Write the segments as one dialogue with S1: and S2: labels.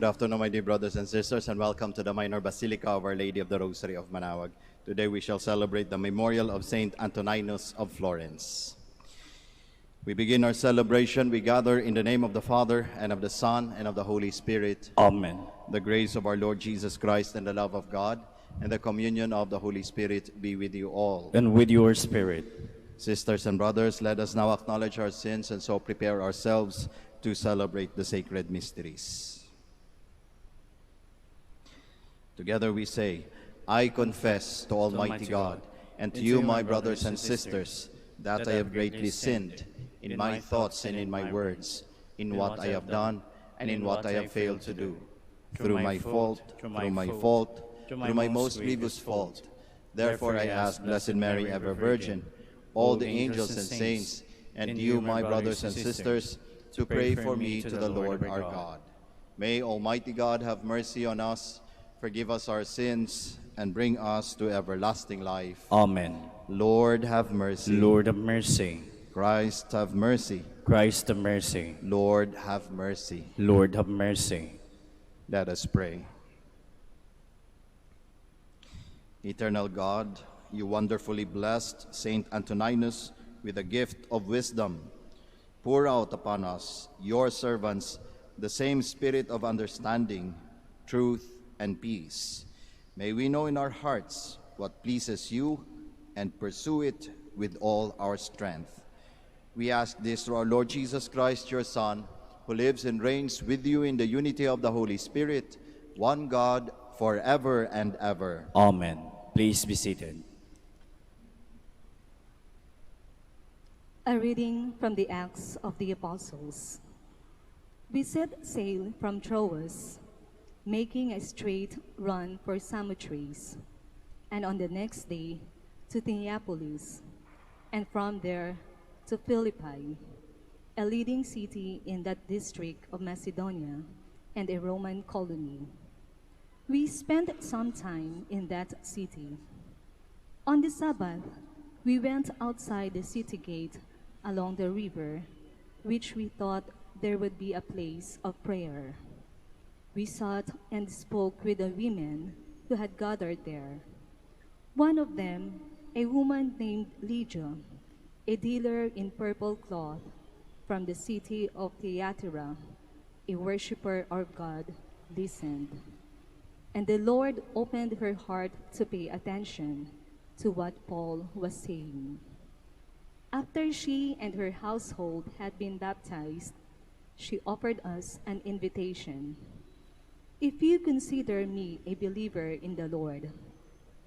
S1: Good afternoon, my dear brothers and sisters, and welcome to the Minor Basilica of Our Lady of the Rosary of Manaoag. Today we shall celebrate the memorial of Saint Antoninus of Florence. We begin our celebration. We gather in the name of the Father, and of the Son, and of the Holy Spirit.
S2: Amen.
S1: The grace of our Lord Jesus Christ and the love of God and the communion of the Holy Spirit be with you all.
S2: And with your spirit.
S1: Sisters and brothers, let us now acknowledge our sins and so prepare ourselves to celebrate the sacred mysteries. Together we say, I confess to Almighty God and to you, my brothers and sisters, that I have greatly sinned in my thoughts and in my words, in what I have done and in what I have failed to do, through my fault, through my most grievous fault. Therefore I ask Blessed Mary, ever Virgin, all the angels and saints, and you, my brothers and sisters, to pray for me to the Lord our God. May Almighty God have mercy on us, forgive us our sins, and bring us to everlasting life.
S2: Amen.
S1: Lord, have mercy.
S2: Lord, have mercy.
S1: Christ, have mercy.
S2: Christ, have mercy.
S1: Lord, have mercy.
S2: Lord, have mercy.
S1: Let us pray. Eternal God, you wonderfully blessed Saint Antoninus with the gift of wisdom. Pour out upon us, your servants, the same spirit of understanding, truth, and peace. May we know in our hearts what pleases you and pursue it with all our strength. We ask this through our Lord Jesus Christ, your Son, who lives and reigns with you in the unity of the Holy Spirit, one God, forever and ever.
S2: Amen. Please be seated.
S3: A reading from the Acts of the Apostles. We set sail from Troas, making a straight run for Samothrace, and on the next day to Neapolis, and from there to Philippi, a leading city in that district of Macedonia and a Roman colony. We spent some time in that city. On the Sabbath, we went outside the city gate along the river, which we thought there would be a place of prayer. We sat and spoke with the women who had gathered there. One of them, a woman named Lydia, a dealer in purple cloth from the city of Thyatira, a worshiper of God, listened. And the Lord opened her heart to pay attention to what Paul was saying. After she and her household had been baptized, she offered us an invitation. If you consider me a believer in the Lord,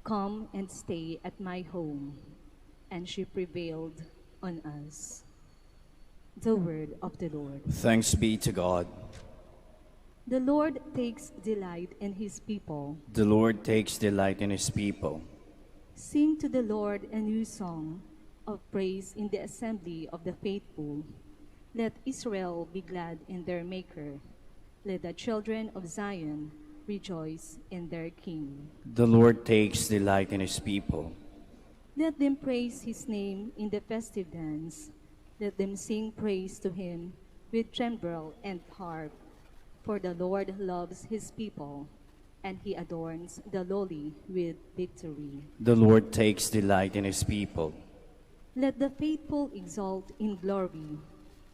S3: come and stay at my home. And she prevailed on us. The word of the Lord.
S2: Thanks be to God.
S3: The Lord takes delight in his people.
S2: The Lord takes delight in his people.
S3: Sing to the Lord a new song of praise in the assembly of the faithful. Let Israel be glad in their Maker. Let the children of Zion rejoice in their King.
S2: The Lord takes delight in his people.
S3: Let them praise his name in the festive dance. Let them sing praise to him with timbrel and harp. For the Lord loves his people, and he adorns the lowly with victory.
S2: The Lord takes delight in his people.
S3: Let the faithful exult in glory.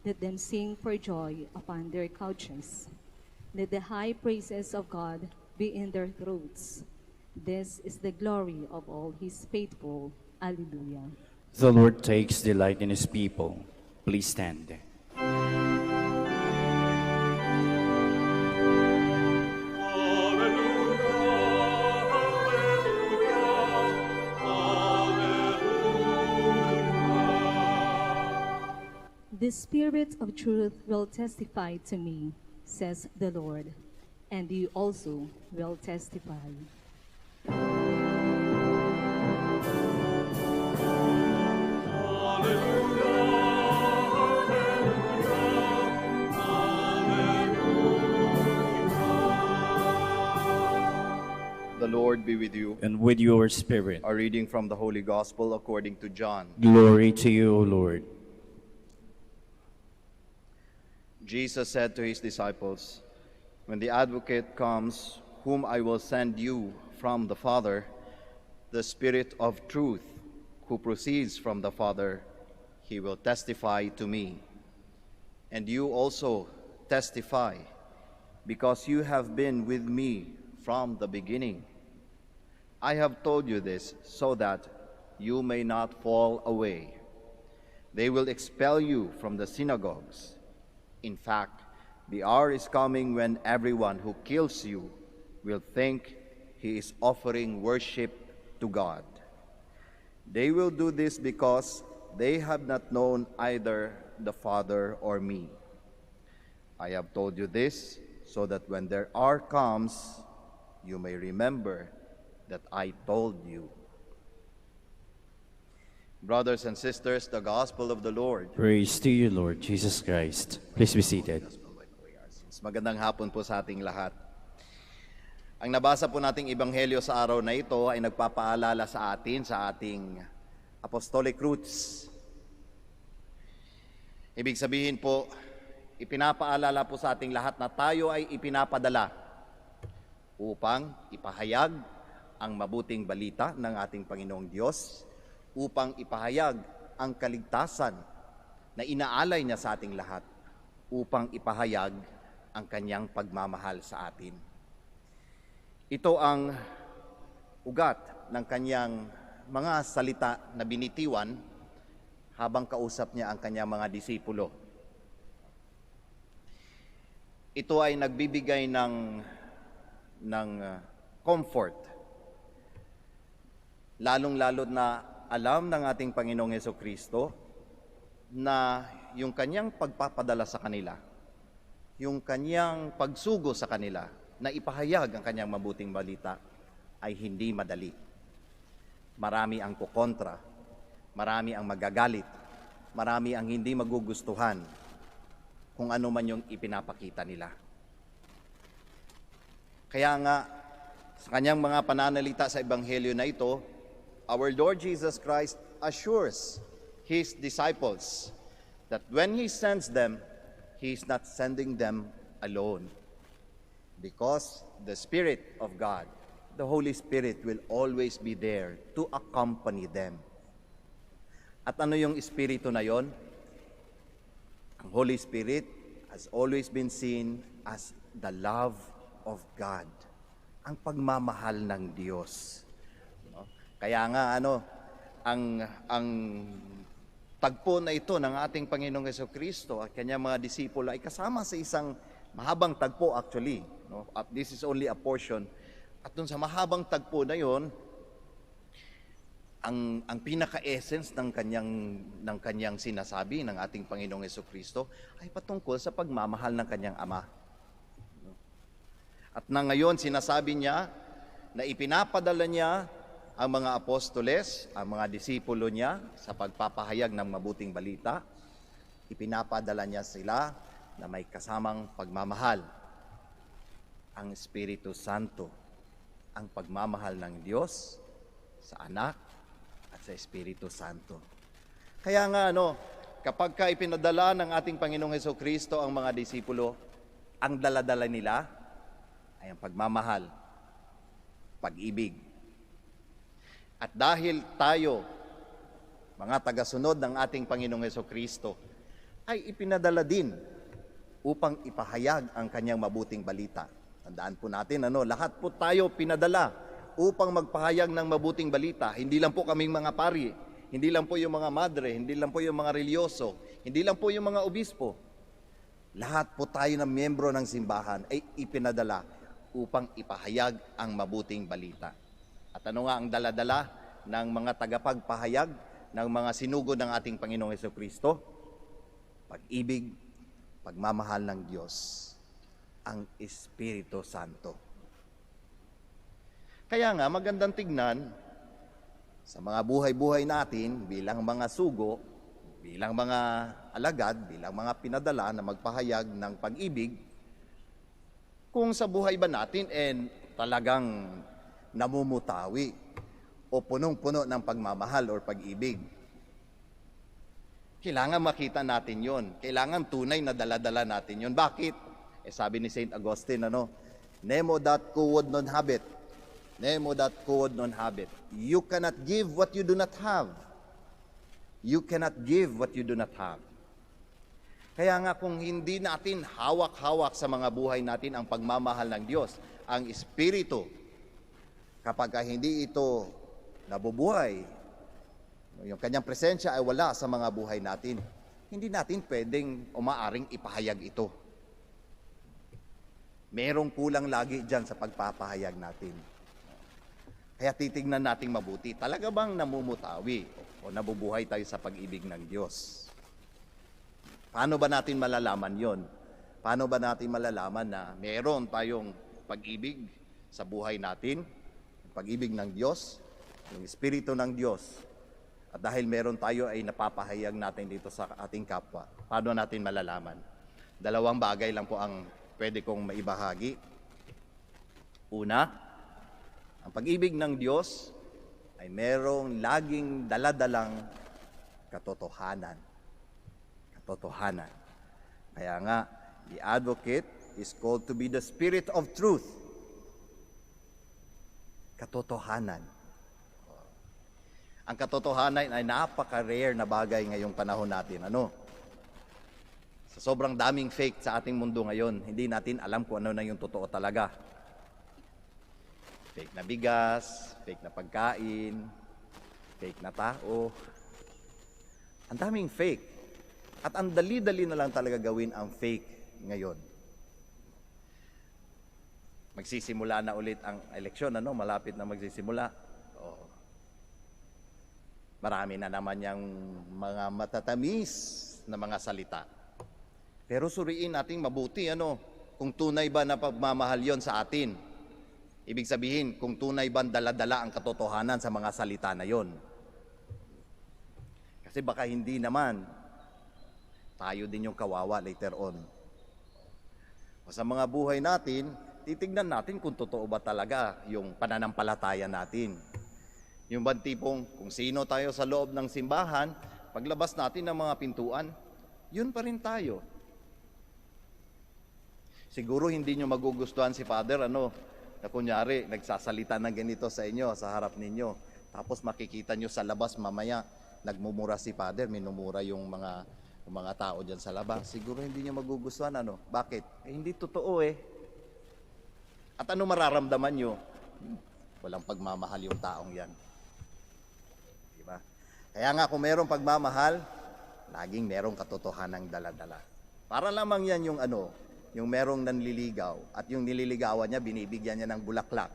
S3: Let them sing for joy upon their couches. Let the high praises of God be in their throats. This is the glory of all his faithful. Alleluia.
S2: The Lord takes delight in his people. Please stand.
S3: The Spirit of truth will testify to me, says the Lord, and you also will testify.
S1: The Lord be with you.
S2: And with your spirit.
S1: A reading from the Holy Gospel according to John.
S2: Glory to you, O Lord.
S1: Jesus said to his disciples, When the Advocate comes, whom I will send you from the Father, the Spirit of truth, who proceeds from the Father, he will testify to me. And you also testify, because you have been with me from the beginning. I have told you this so that you may not fall away. They will expel you from the synagogues. In fact, the hour is coming when everyone who kills you will think he is offering worship to God. They will do this because they have not known either the Father or me. I have told you this so that when their hour comes, you may remember that I told you. Brothers and sisters, the Gospel of the Lord.
S2: Praise to you, Lord Jesus Christ. Please be seated.
S1: Magandang hapon po sa ating lahat. Ang nabasa po nating ebanghelyo sa araw na ito ay nagpapaalala sa atin sa ating apostolic roots. Ibig sabihin po, ipinapaalala po sa ating lahat na tayo ay ipinapadala upang ipahayag ang mabuting balita ng ating Panginoong Diyos, upang ipahayag ang kaligtasan na inaalay niya sa ating lahat, upang ipahayag ang kanyang pagmamahal sa atin. Ito ang ugat ng kanyang mga salita na binitiwan habang kausap niya ang kanyang mga disipulo. Ito ay nagbibigay ng comfort, lalong-lalo na alam ng ating Panginoong Hesukristo na yung kanyang pagpapadala sa kanila, yung kanyang pagsugo sa kanila na ipahayag ang kanyang mabuting balita ay hindi madali. Marami ang kukontra, marami ang magagalit, marami ang hindi magugustuhan kung ano man yung ipinapakita nila. Kaya nga, sa kanyang mga pananalita sa ebanghelyo na ito, our Lord Jesus Christ assures His disciples that when He sends them, He is not sending them alone. Because the Spirit of God, the Holy Spirit, will always be there to accompany them. At ano yung Espiritu na yon? Ang Holy Spirit has always been seen as the love of God, ang pagmamahal ng Diyos. No? Kaya nga ang tagpo na ito ng ating Panginoong Hesukristo at kanyang mga disipulo ay kasama sa isang mahabang tagpo actually. No? At this is only a portion. At dun sa mahabang tagpo na yon, ang pinaka-essence ng kanyang sinasabi ng ating Panginoong Hesukristo ay patungkol sa pagmamahal ng kanyang Ama. At na ngayon sinasabi niya na ipinapadala niya ang mga apostoles, ang mga disipulo niya sa pagpapahayag ng mabuting balita. Ipinapadala niya sila na may kasamang pagmamahal. Ang Espiritu Santo, ang pagmamahal ng Diyos sa Anak at sa Espiritu Santo. Kaya nga kapag ka ipinadala ng ating Panginoong Hesukristo ang mga disipulo, ang daladala nila ay ang pagmamahal, pag-ibig. At dahil tayo, mga tagasunod ng ating Panginoong Hesukristo, ay ipinadala din upang ipahayag ang kanyang mabuting balita. Tandaan po natin, lahat po tayo pinadala upang magpahayag ng mabuting balita. Hindi lang po kaming mga pari, hindi lang po yung mga madre, hindi lang po yung mga religyoso, hindi lang po yung mga obispo. Lahat po tayo na miyembro ng simbahan ay ipinadala upang ipahayag ang mabuting balita. At ano nga ang daladala ng mga tagapagpahayag ng mga sinugod ng ating Panginoong Hesukristo? Pag-ibig, pagmamahal ng Diyos, ang Espiritu Santo. Kaya nga magandang tignan sa mga buhay-buhay natin bilang mga sugo, bilang mga alagad, bilang mga pinadala na magpahayag ng pag-ibig, kung sa buhay ba natin talagang namumutawi o punong-puno ng pagmamahal o pag-ibig. Kailangan makita natin yon. Kailangan tunay na dala-dala natin yon. Bakit? sabi ni Saint Augustine, Nemo dat quod non habet. Nemo dat quod non habet. You cannot give what you do not have. You cannot give what you do not have. Kaya nga kung hindi natin hawak-hawak sa mga buhay natin ang pagmamahal ng Diyos, ang Espiritu, kapag hindi ito nabubuhay, yung kanyang presensya ay wala sa mga buhay natin, hindi natin pwedeng umaaring ipahayag ito. Merong kulang lagi dyan sa pagpapahayag natin. Kaya titignan nating mabuti, talaga bang namumutawi o nabubuhay tayo sa pag-ibig ng Diyos? Paano ba natin malalaman yon? Paano ba natin malalaman na meron tayong pag-ibig sa buhay natin, pag-ibig ng Diyos, yung Espiritu ng Diyos, at dahil meron tayo ay napapahayag natin dito sa ating kapwa. Paano natin malalaman? Dalawang bagay lang po ang pwede kong maibahagi. Una, ang pag-ibig ng Diyos ay merong laging daladalang katotohanan. Katotohanan. Kaya nga, the advocate is called to be the Spirit of Truth. Katotohanan. Ang katotohanan ay napaka-rare na bagay ngayong panahon natin. Sa sobrang daming fake sa ating mundo ngayon, hindi natin alam kung ano na yung totoo talaga. Fake na bigas, fake na pagkain, fake na tao. Ang daming fake. At ang dali-dali na lang talaga gawin ang fake ngayon. Magsisimula na ulit ang eleksyon, malapit na magsisimula. Marami na naman yung mga matatamis na mga salita. Pero suriin nating mabuti, kung tunay ba na pagmamahal yon sa atin. Ibig sabihin, kung tunay ba dala-dala ang katotohanan sa mga salita na yon. Kasi baka hindi naman, tayo din yung kawawa later on. O sa mga buhay natin, titignan natin kung totoo ba talaga yung pananampalataya natin. Yung bang tipong kung sino tayo sa loob ng simbahan, paglabas natin ng mga pintuan, yun pa rin tayo. Siguro hindi nyo magugustuhan si Father, na kunyari, nagsasalita ng ganito sa inyo, sa harap ninyo. Tapos makikita nyo sa labas mamaya, nagmumura si Father, minumura yung mga tao dyan sa labas. Siguro hindi nyo magugustuhan, Bakit? Hindi totoo At ano mararamdaman nyo? Walang pagmamahal yung taong yan. Kaya nga kung merong pagmamahal, laging merong katotohanang dala-dala. Para lamang yan yung merong nanliligaw at yung nililigawan niya, binibigyan niya ng bulaklak.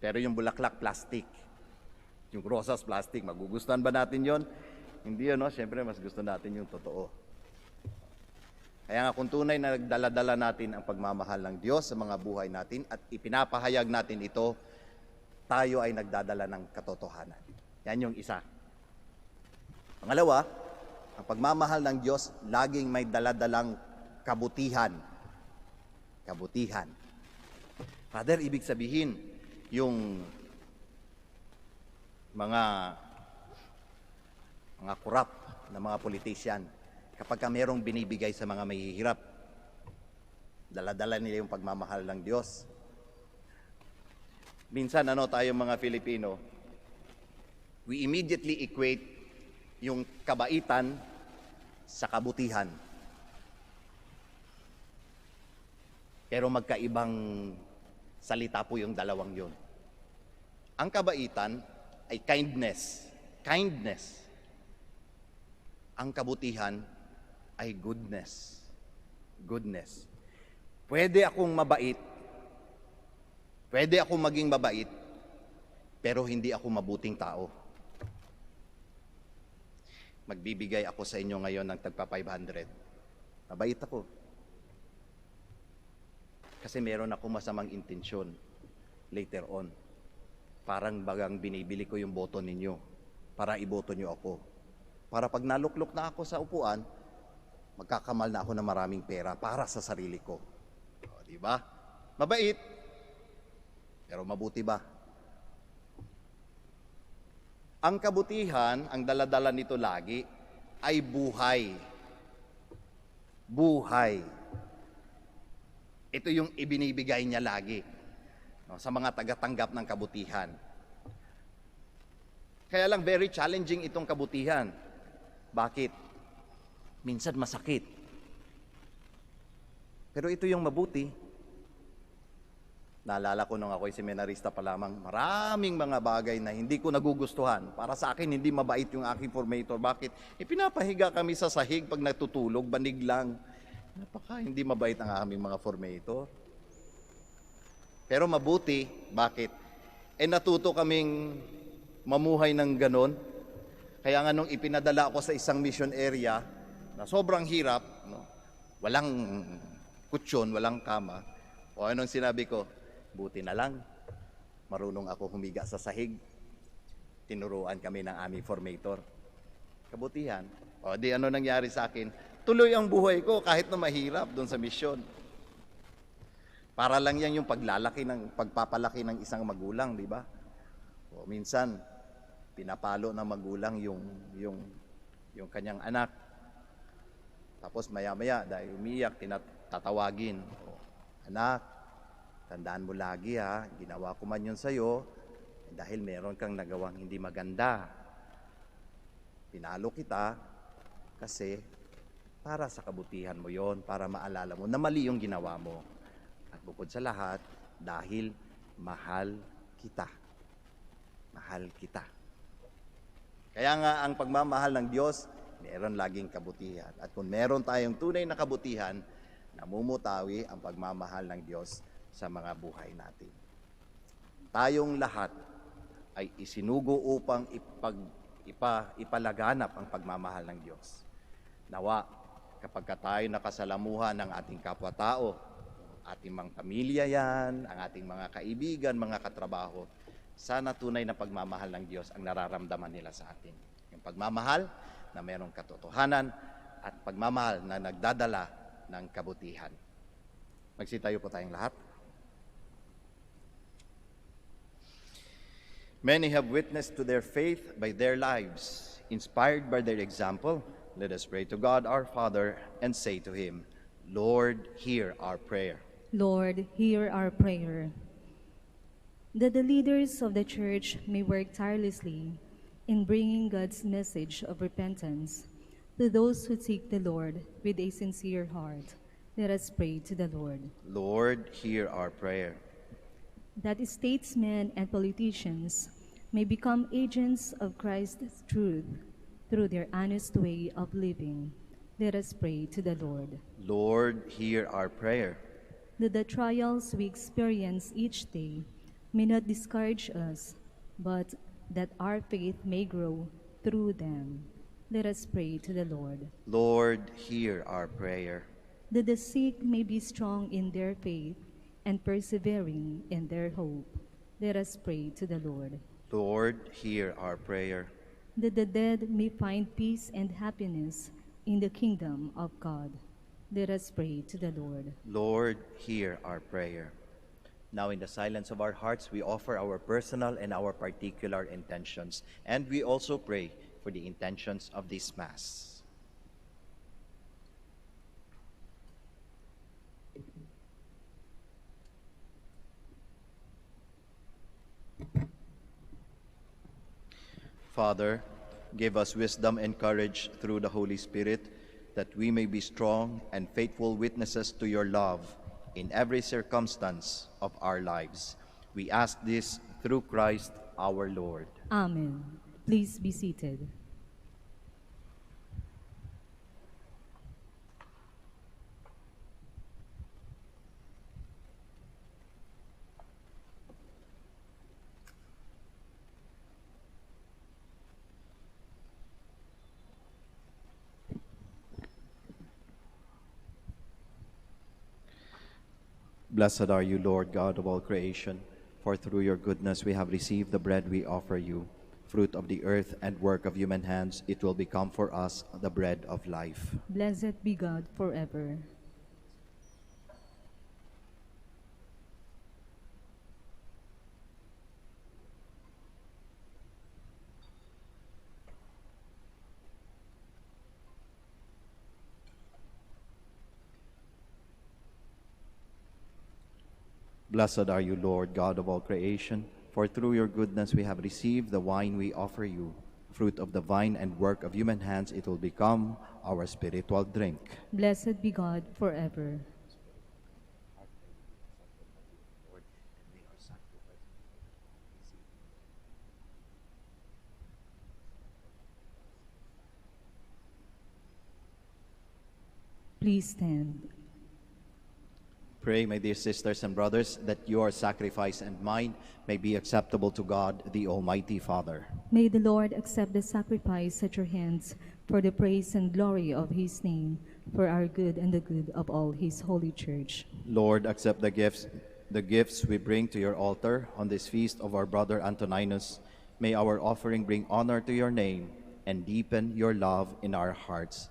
S1: Pero yung bulaklak, plastic. Yung rosas, plastic. Magugustuhan ba natin yon? Hindi Siyempre, mas gusto natin yung totoo. Kaya nga kung tunay na nagdala-dala natin ang pagmamahal ng Diyos sa mga buhay natin at ipinapahayag natin ito, tayo ay nagdadala ng katotohanan. Yan yung isa. Pangalawa, ang pagmamahal ng Diyos laging may daladalang kabutihan. Kabutihan. Father, ibig sabihin, yung mga korap na mga politician, kapag mayroong binibigay sa mga mahihirap, daladala nila yung pagmamahal ng Diyos. Minsan tayo mga Filipino, we immediately equate yung kabaitan sa kabutihan. Pero magkaibang salita po yung dalawang yun. Ang kabaitan ay kindness. Kindness. Ang kabutihan ay goodness. Goodness. Pwede akong mabait, pwede akong maging mabait, pero hindi ako mabuting tao. Magbibigay ako sa inyo ngayon ng tagpa 500. Mabait ako. Kasi meron ako masamang intensyon later on. Parang bagang binibili ko yung boto ninyo para iboto nyo ako. Para pag naluklok na ako sa upuan, magkakamal na ako ng maraming pera para sa sarili ko. O, diba? Mabait. Pero mabuti ba? Ang kabutihan, ang daladala nito lagi, ay buhay. buhay. Ito yung ibinibigay niya lagi, no, sa mga tagatanggap ng kabutihan. Kaya lang very challenging itong kabutihan. Bakit? Minsan masakit. Pero ito yung mabuti. Naalala ko nung ako'y seminarista pa lamang, maraming mga bagay na hindi ko nagugustuhan. Para sa akin, hindi mabait yung aking formator. Bakit? Pinapahiga kami sa sahig pag natutulog, banig lang. Hindi mabait ang aming mga formator. Pero mabuti, bakit? Natuto kaming mamuhay ng ganon. Kaya nga nung ipinadala ako sa isang mission area na sobrang hirap, no? Walang kutsyon, walang kama. O anong sinabi ko? Buti na lang, marunong ako humiga sa sahig. Tinuruan kami ng aming formator. Kabutihan. O di ano nangyari sa akin? Tuloy ang buhay ko kahit na mahirap doon sa misyon. Para lang yan yung pagpapalaki ng isang magulang, di ba? O minsan, pinapalo ng magulang yung kanyang anak. Tapos maya-maya, dahil umiyak, tatawagin. O, anak, tandaan mo lagi ha, ginawa ko man yun sa'yo, dahil meron kang nagawang hindi maganda. Pinalo kita, kasi para sa kabutihan mo yon, para maalala mo na mali yung ginawa mo. At bukod sa lahat, dahil mahal kita. Mahal kita. Kaya nga ang pagmamahal ng Diyos, meron laging kabutihan. At kung meron tayong tunay na kabutihan, namumutawi ang pagmamahal ng Diyos sa mga buhay natin. Tayong lahat ay isinugo upang ipalaganap ang pagmamahal ng Diyos. Nawa, kapag tayo nakasalamuhan ng ating kapwa-tao, ating mga pamilya yan, ang ating mga kaibigan, mga katrabaho, sana tunay na pagmamahal ng Diyos ang nararamdaman nila sa atin. Yung pagmamahal na mayroong katotohanan at pagmamahal na nagdadala ng kabutihan. Magsitayo po tayong lahat. Many have witnessed to their faith by their lives. Inspired by their example, let us pray to God our Father and say to Him, Lord, hear our prayer.
S3: Lord, hear our prayer. That the leaders of the Church may work tirelessly in bringing God's message of repentance to those who seek the Lord with a sincere heart. Let us pray to the Lord.
S1: Lord, hear our prayer.
S3: That statesmen and politicians may become agents of Christ's truth through their honest way of living. Let us pray to the Lord.
S1: Lord, hear our prayer.
S3: That the trials we experience each day may not discourage us, but that our faith may grow through them. Let us pray to the Lord.
S1: Lord, hear our prayer.
S3: That the sick may be strong in their faith and persevering in their hope. Let us pray to the Lord.
S1: Lord, hear our prayer.
S3: That the dead may find peace and happiness in the kingdom of God. Let us pray to the Lord.
S1: Lord, hear our prayer. Now in the silence of our hearts, we offer our personal and our particular intentions, and we also pray for the intentions of this Mass. Father, give us wisdom and courage through the Holy Spirit, that we may be strong and faithful witnesses to your love in every circumstance of our lives. We ask this through Christ our Lord.
S3: Amen. Please be seated.
S1: Blessed are you, Lord God of all creation, for through your goodness we have received the bread we offer you. Fruit of the earth and work of human hands, it will become for us the bread of life.
S3: Blessed be God forever.
S1: Blessed are you, Lord, God of all creation, for through your goodness we have received the wine we offer you. Fruit of the vine and work of human hands, it will become our spiritual drink.
S3: Blessed be God forever. Please stand.
S1: Pray, my dear sisters and brothers, that your sacrifice and mine may be acceptable to God, the Almighty Father.
S3: May the Lord accept the sacrifice at your hands for the praise and glory of his name, for our good and the good of all his holy church.
S1: Lord, accept the gifts we bring to your altar on this feast of our brother Antoninus. May our offering bring honor to your name and deepen your love in our hearts.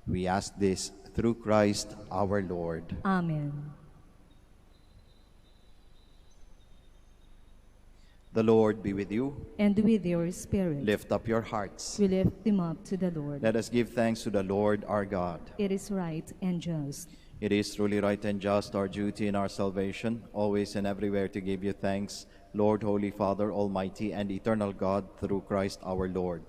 S1: We ask this through Christ our Lord.
S3: Amen.
S1: The Lord be with you.
S3: And with your spirit.
S1: Lift up your hearts.
S3: We lift them up to the Lord.
S1: Let us give thanks to the Lord our God.
S3: It is right and just.
S1: It is truly right and just, our duty and our salvation, always and everywhere to give you thanks, Lord, Holy Father, Almighty and eternal God, through Christ our Lord.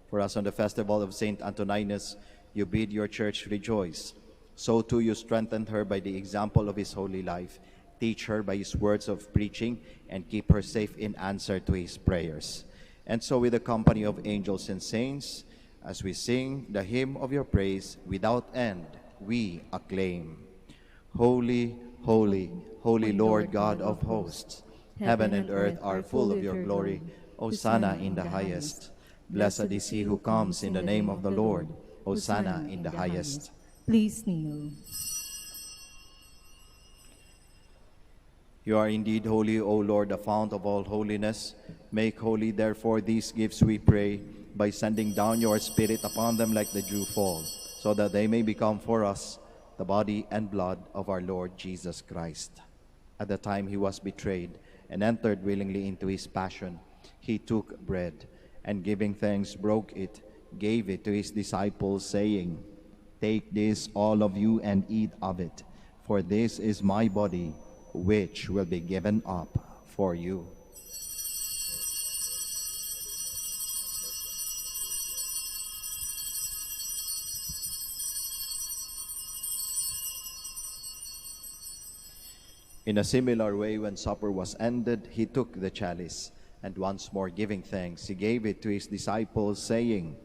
S1: For us on the festival of Saint Antoninus, you bid your church rejoice. So too you strengthened her by the example of his holy life. Teach her by his words of preaching, and keep her safe in answer to his prayers. And so with the company of angels and saints, as we sing the hymn of your praise without end, we acclaim. Holy, holy, holy Lord God of hosts, heaven and earth are full of your glory. Hosanna in the highest. Blessed is he who comes in the name of the Lord. Hosanna in the highest.
S3: Please kneel.
S1: You are indeed holy, O Lord, the fount of all holiness. Make holy, therefore, these gifts, we pray, by sending down your Spirit upon them like the dew fall, so that they may become for us the body and blood of our Lord Jesus Christ. At the time he was betrayed and entered willingly into his passion, he took bread, and giving thanks, broke it, gave it to his disciples, saying, "Take this, all of you, and eat of it, for this is my body, which will be given up for you." In a similar way, when supper was ended, he took the chalice, and once more giving thanks, he gave it to his disciples, saying,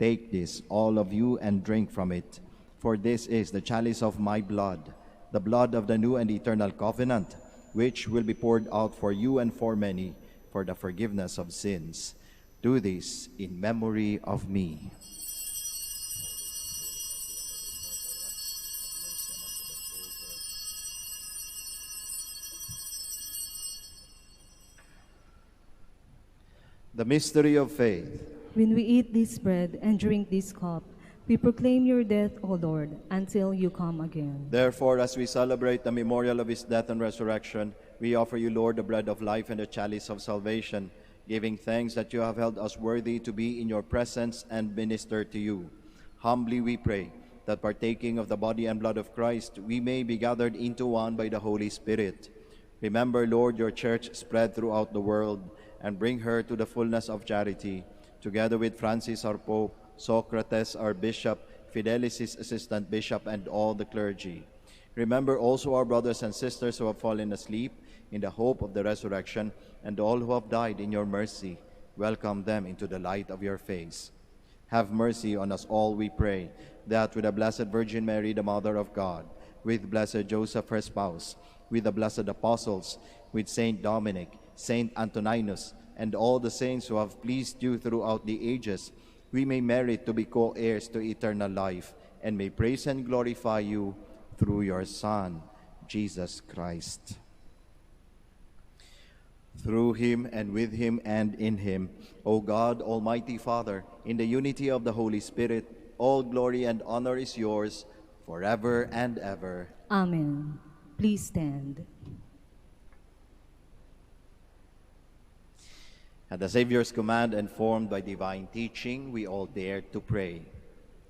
S1: "Take this, all of you, and drink from it, for this is the chalice of my blood, the blood of the new and eternal covenant, which will be poured out for you and for many for the forgiveness of sins. Do this in memory of me." The mystery of faith.
S3: When we eat this bread and drink this cup, we proclaim your death, O Lord, until you come again.
S1: Therefore, as we celebrate the memorial of his death and resurrection, we offer you, Lord, the bread of life and the chalice of salvation, giving thanks that you have held us worthy to be in your presence and minister to you. Humbly we pray that, partaking of the body and blood of Christ, we may be gathered into one by the Holy Spirit. Remember, Lord, your church spread throughout the world, and bring her to the fullness of charity, together with Francis our Pope, Socrates our Bishop, Fidelis his assistant bishop, and all the clergy. Remember also our brothers and sisters who have fallen asleep in the hope of the resurrection, and all who have died in your mercy. Welcome them into the light of your face. Have mercy on us all, we pray, that with the Blessed Virgin Mary, the Mother of God, with Blessed Joseph, her spouse, with the blessed apostles, with Saint Dominic, Saint Antoninus, and all the saints who have pleased you throughout the ages, we may merit to be co-heirs to eternal life, and may praise and glorify you through your Son, Jesus Christ. Through him, and with him, and in him, O God, Almighty Father, in the unity of the Holy Spirit, all glory and honor is yours, forever and ever.
S3: Amen. Please stand.
S1: At the Savior's command and formed by divine teaching, we all dare to pray.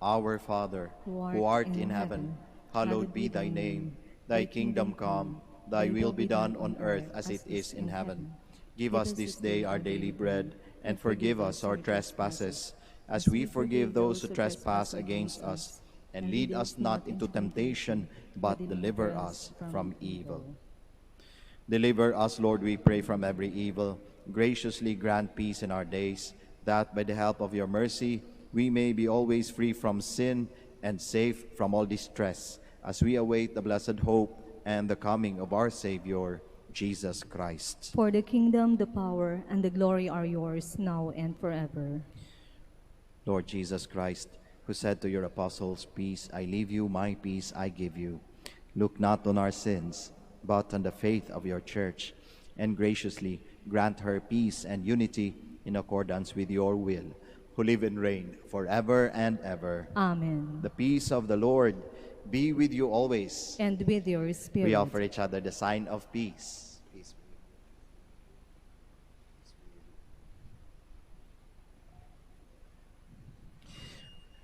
S1: Our Father, who art in heaven, hallowed be thy name. Thy kingdom come, Thy will be done on earth as it is in heaven. Give us this day our daily bread, and forgive us our trespasses, as we forgive those who trespass against us. And lead us not into temptation, but deliver us from evil. Deliver us, Lord, we pray, from every evil. Graciously grant peace in our days, that by the help of your mercy we may be always free from sin and safe from all distress, as we await the blessed hope and the coming of our Savior, Jesus Christ.
S3: For the kingdom, the power, and the glory are yours, now and forever.
S1: Lord Jesus Christ, who said to your apostles, "Peace I leave you, my peace I give you," look not on our sins, but on the faith of your church, and graciously grant her peace and unity in accordance with your will, who live and reign forever and ever.
S3: Amen.
S1: The peace of the Lord be with you always.
S3: And with your spirit.
S1: We offer each other the sign of peace. Peace.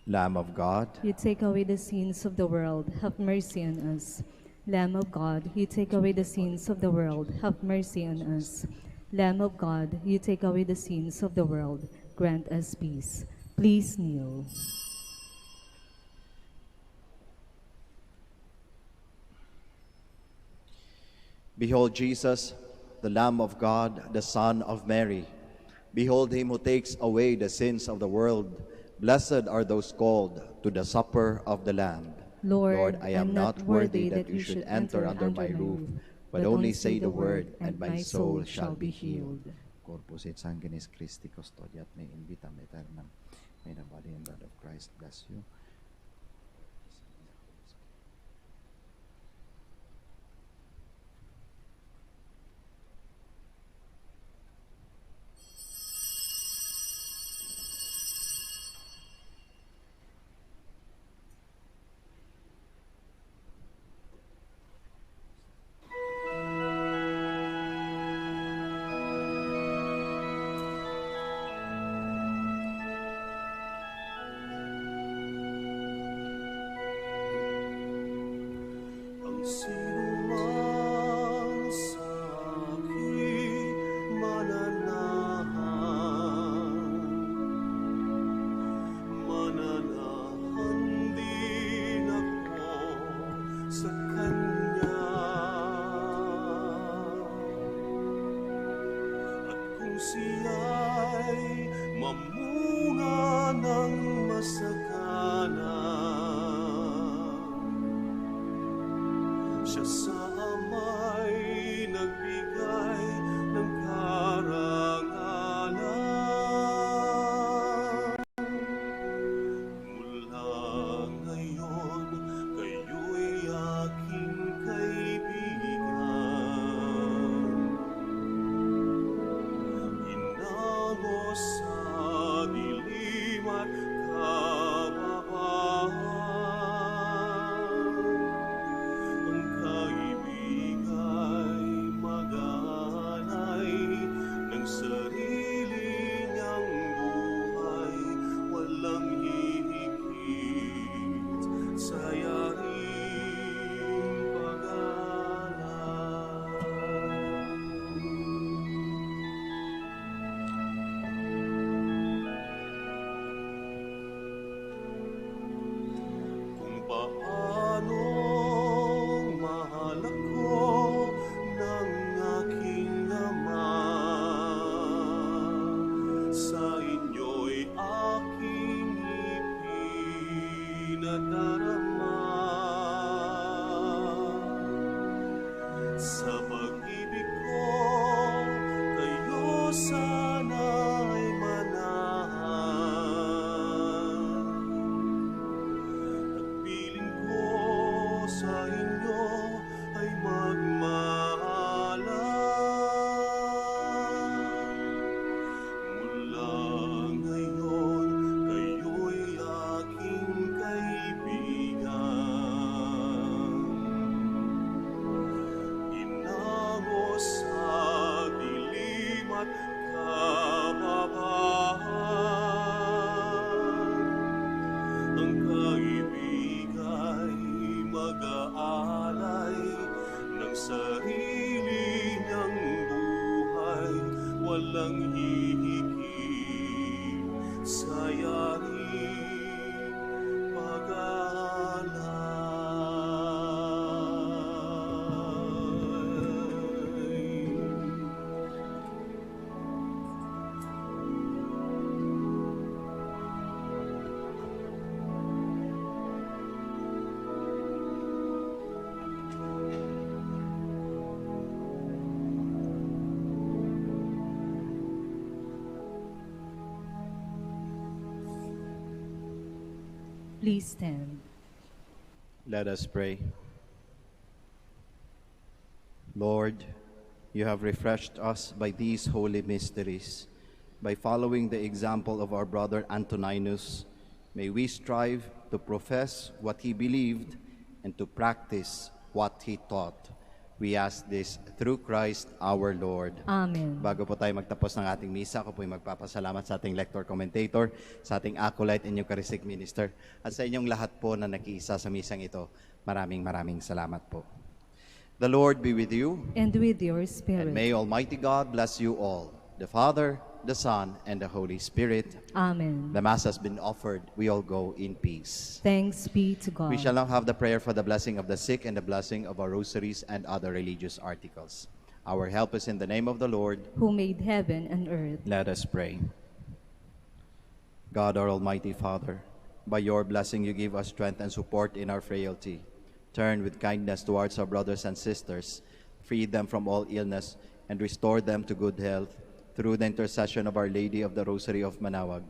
S1: Lamb of God,
S3: You take away the sins of the world, have mercy on us. Lamb of God, you take away the sins of the world, have mercy on us. Lamb of God, you take away the sins of the world, grant us peace. Please kneel.
S1: behold Jesus, the Lamb of God, the Son of Mary. Behold him who takes away the sins of the world. Blessed are those called to the supper of the Lamb.
S3: Lord,
S1: I am not worthy that you should enter under my roof, but only say the word, and my soul shall be healed. Corpus et sanguinis Christi custodiat me in vitam aeternam. May the body and blood of Christ bless you.
S3: Please stand.
S1: Let us pray. Lord, you have refreshed us by these holy mysteries. By following the example of our brother Antoninus, may we strive to profess what he believed and to practice what he taught. We ask this through Christ our Lord.
S3: Amen.
S1: Bago po tayo magtapos ng ating misa, ako po'y magpapasalamat sa ating lector-commentator, sa ating acolyte and Eucharistic minister, at sa inyong lahat po na nakiisa sa misang ito. Maraming salamat po. The Lord be with you.
S3: And with your spirit.
S1: And may Almighty God bless you all, the Father, the Son, and the Holy Spirit.
S3: Amen.
S1: The Mass has been offered. We all go in peace.
S3: Thanks be to God.
S1: We shall now have the prayer for the blessing of the sick and the blessing of our rosaries and other religious articles. Our help is in the name of the Lord,
S3: who made heaven and earth.
S1: Let us pray. God, our Almighty Father, by your blessing you give us strength and support in our frailty. Turn with kindness towards our brothers and sisters, free them from all illness, and restore them to good health through the intercession of Our Lady of the Rosary of Manaoag,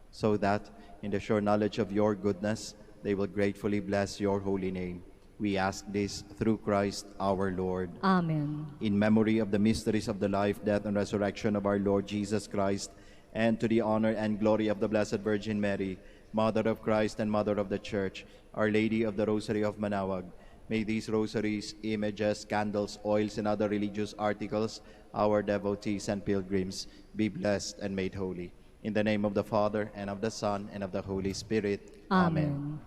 S1: so that, in the sure knowledge of your goodness, they will gratefully bless your holy name. We ask this through Christ our Lord.
S3: Amen.
S1: In memory of the mysteries of the life, death, and resurrection of our Lord Jesus Christ, and to the honor and glory of the Blessed Virgin Mary, Mother of Christ and Mother of the Church, Our Lady of the Rosary of Manaoag, may these rosaries, images, candles, oils, and other religious articles, our devotees and pilgrims, be blessed and made holy. In the name of the Father, and of the Son, and of the Holy Spirit.
S3: Amen.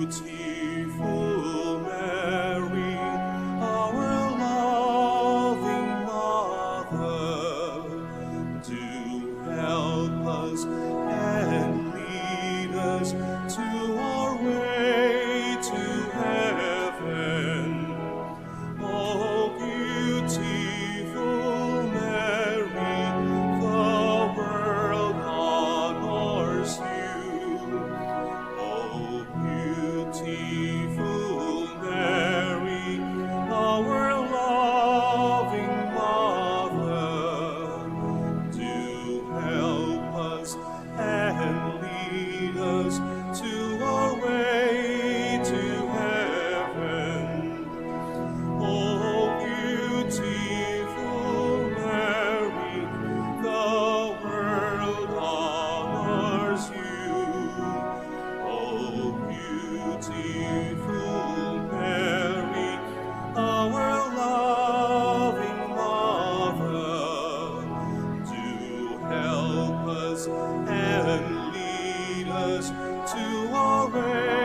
S4: Beautiful Mary, our loving Mother, do help us and lead us to our way to heaven. Oh, beautiful Mary, the world honors you. Oh, beautiful Mary, our loving Mother, do help us and lead us to our way to heaven. Oh, beautiful Mary, the world honors you. Oh, beautiful Mary, our loving Mother, do help us and lead us to our way